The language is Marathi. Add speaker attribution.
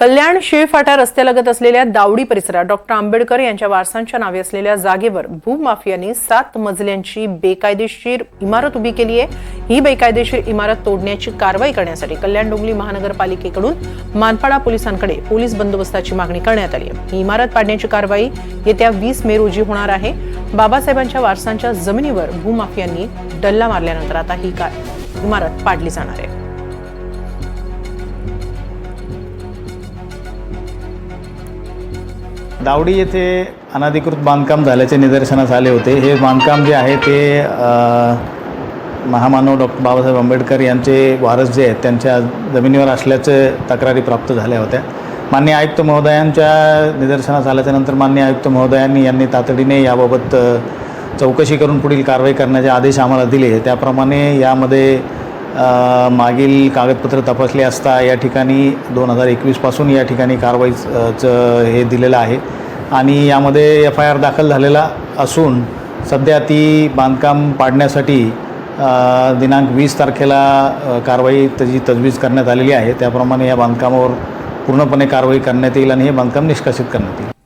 Speaker 1: कल्याण शिळफाटा रस्त्यालगत असलेल्या दावडी परिसरात डॉक्टर आंबेडकर यांच्या वारसांच्या नावे असलेल्या जागेवर भूमाफियांनी 7 मजल्यांची बेकायदेशीर इमारत उभी केली आहे। ही बेकायदेशीर इमारत तोडण्याची कारवाई करण्यासाठी कल्याण डोंबिवली महानगरपालिकेकडून मानपाडा पोलिसांकडे पोलीस बंदोबस्ताची मागणी करण्यात आली आहे। ही इमारत पाडण्याची कारवाई येत्या 20 मे रोजी होणार आहे। बाबासाहेबांच्या वारसांच्या जमिनीवर भूमाफियांनी डल्ला मारल्यानंतर आता ही इमारत पाडली जाणार आहे।
Speaker 2: दावडी येथे अनधिकृत बांधकाम झाल्याचे निदर्शनास आले होते। हे बांधकाम जे आहे ते महामानव डॉक्टर बाबासाहेब आंबेडकर यांचे वारस जे आहेत त्यांच्या जमिनीवर असल्याचे तक्रारी प्राप्त झाल्या होत्या। माननीय आयुक्त महोदयांच्या निदर्शनास आल्याच्यानंतर माननीय आयुक्त महोदयांनी यांनी तातडीने याबाबत चौकशी करून पुढील कारवाई करण्याचे आदेश आम्हाला दिले। त्याप्रमाणे यामध्ये मागील कागदपत्र तपासले असता या ठिकाणी 2021 पासून या ठिकाणी कारवाईचं हे दिलेलं आहे आणि यामध्ये FIR दाखल झालेला असून सध्या ती बांधकाम पाडण्यासाठी दिनांक 20 तारखेला कारवाई त्याची तजवीज करण्यात आलेली आहे। त्याप्रमाणे या बांधकामावर पूर्णपणे कारवाई करण्यात येईल आणि हे बांधकाम निष्कासित करण्यात येईल।